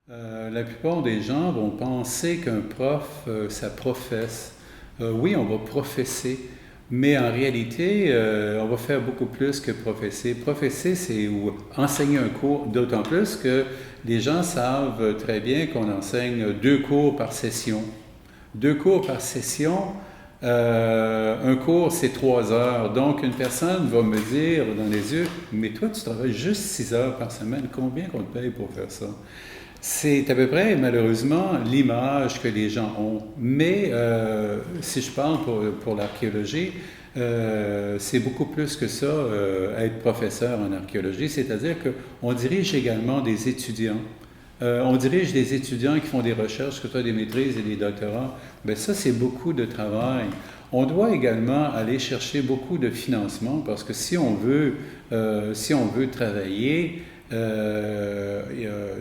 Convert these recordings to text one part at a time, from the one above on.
La plupart des gens vont penser qu'un prof, ça professe. Oui, on va professer, mais en réalité, on va faire beaucoup plus que professer. Professer, c'est ou enseigner un cours, d'autant plus que les gens savent très bien qu'on enseigne 2 cours par session. 2 cours par session, un cours, c'est 3 heures. Donc, une personne va me dire dans les yeux, mais toi, tu travailles juste 6 heures par semaine. Combien qu'on te paye pour faire ça? C'est à peu près, malheureusement, l'image que les gens ont. Mais si je parle pour l'archéologie, c'est beaucoup plus que ça, être professeur en archéologie. C'est-à-dire qu'on dirige également des étudiants. On dirige des étudiants qui font des recherches, que ce soit des maîtrises et des doctorats. Bien, ça, c'est beaucoup de travail. On doit également aller chercher beaucoup de financement parce que si on veut travailler,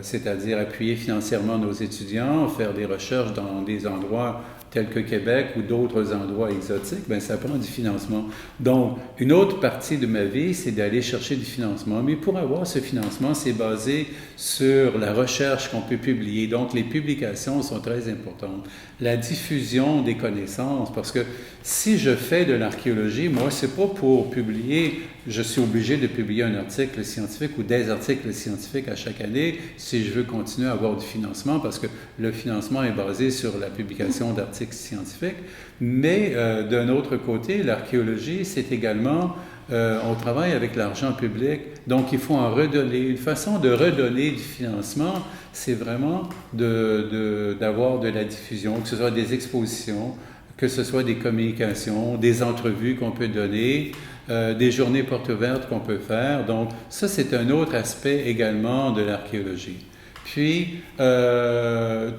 c'est-à-dire appuyer financièrement nos étudiants, faire des recherches dans des endroits tels que Québec ou d'autres endroits exotiques, ben ça prend du financement. Donc, une autre partie de ma vie, c'est d'aller chercher du financement. Mais pour avoir ce financement, c'est basé sur la recherche qu'on peut publier. Donc, les publications sont très importantes. La diffusion des connaissances, parce que si je fais de l'archéologie, moi, c'est pas pour publier, je suis obligé de publier un article scientifique ou des articles scientifiques à chaque année si je veux continuer à avoir du financement, parce que le financement est basé sur la publication d'articles scientifiques. Mais d'un autre côté, l'archéologie, c'est également, on travaille avec l'argent public, donc il faut en redonner. Une façon de redonner du financement, c'est vraiment d'avoir de la diffusion, que ce soit des expositions, que ce soit des communications, des entrevues qu'on peut donner, des journées portes ouvertes qu'on peut faire. Donc ça, c'est un autre aspect également de l'archéologie. Puis,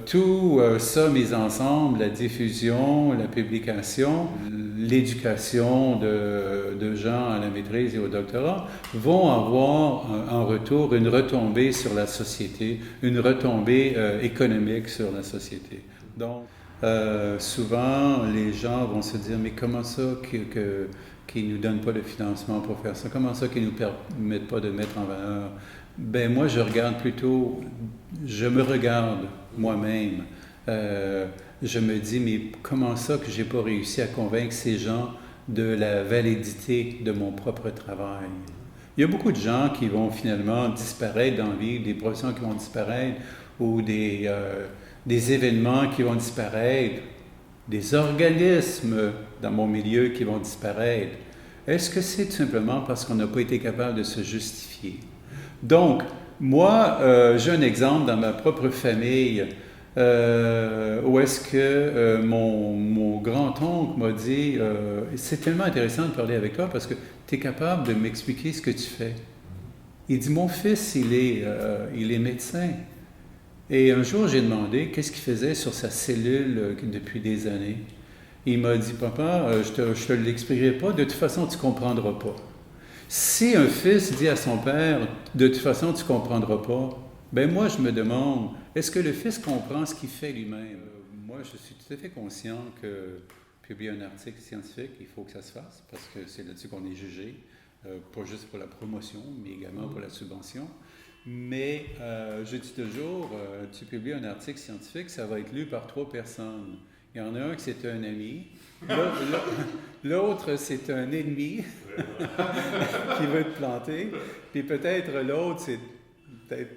tout ça mis ensemble, la diffusion, la publication, l'éducation de gens à la maîtrise et au doctorat, vont avoir en retour une retombée sur la société, une retombée économique sur la société. Donc, souvent, les gens vont se dire, mais comment ça qu'ils ne nous donnent pas de financement pour faire ça? Comment ça qu'ils ne nous permettent pas de mettre en valeur? Ben moi, je regarde plutôt, je me regarde moi-même. Je me dis, mais comment ça que j'ai pas réussi à convaincre ces gens de la validité de mon propre travail? Il y a beaucoup de gens qui vont finalement disparaître dans la vie, des professions qui vont disparaître ou des événements qui vont disparaître, des organismes dans mon milieu qui vont disparaître. Est-ce que c'est tout simplement parce qu'on n'a pas été capable de se justifier? Donc, moi, j'ai un exemple dans ma propre famille où est-ce que mon grand-oncle m'a dit c'est tellement intéressant de parler avec toi parce que tu es capable de m'expliquer ce que tu fais. Il dit mon fils, il est médecin. Et un jour, j'ai demandé qu'est-ce qu'il faisait sur sa cellule depuis des années. Il m'a dit papa, je te l'expliquerai pas, de toute façon, tu comprendras pas. Si un fils dit à son père, de toute façon, tu ne comprendras pas, ben moi, je me demande, est-ce que le fils comprend ce qu'il fait lui-même? Moi, je suis tout à fait conscient que publier un article scientifique, il faut que ça se fasse, parce que c'est là-dessus qu'on est jugé, pas juste pour la promotion, mais également pour la subvention. Mais je dis toujours, tu publies un article scientifique, ça va être lu par 3 personnes. Il y en a un qui c'est un ami, l'autre c'est un ennemi qui veut te planter, puis peut-être l'autre c'est peut-être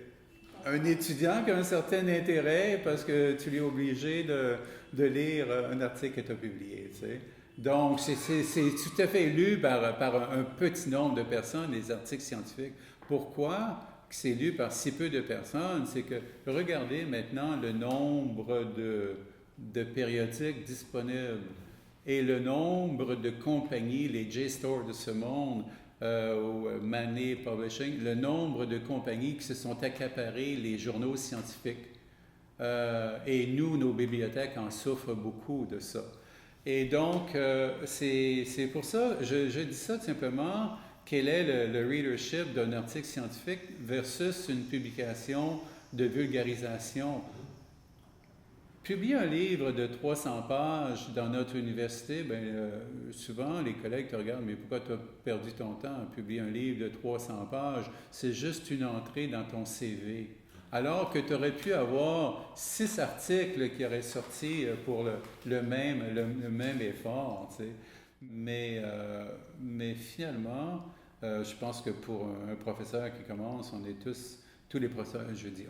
un étudiant qui a un certain intérêt parce que tu lui es obligé de lire un article que tu as publié. Tu sais. Donc, c'est tout à fait lu par un petit nombre de personnes, les articles scientifiques. Pourquoi c'est lu par si peu de personnes? C'est que regardez maintenant le nombre de périodiques disponibles et le nombre de compagnies, les JSTOR de ce monde, ou Manet Publishing, le nombre de compagnies qui se sont accaparées les journaux scientifiques. Et nous, nos bibliothèques en souffrent beaucoup de ça. Et donc, c'est pour ça, je dis ça tout simplement, quel est le readership d'un article scientifique versus une publication de vulgarisation. Publier un livre de 300 pages dans notre université, ben, souvent les collègues te regardent, mais pourquoi tu as perdu ton temps à publier un livre de 300 pages? C'est juste une entrée dans ton CV. alors que tu aurais pu avoir 6 articles qui auraient sorti pour le même effort, tu sais. Mais finalement, je pense que pour un professeur qui commence, on est tous les professeurs, je dis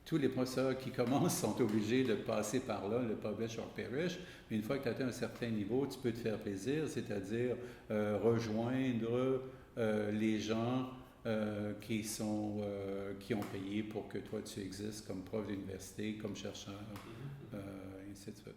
tous les professeurs qui commencent sont obligés de passer par là, le publish or perish. Mais une fois que tu atteins un certain niveau, tu peux te faire plaisir, c'est-à-dire rejoindre les gens qui ont payé pour que toi tu existes comme prof d'université, comme chercheur, et ainsi de suite.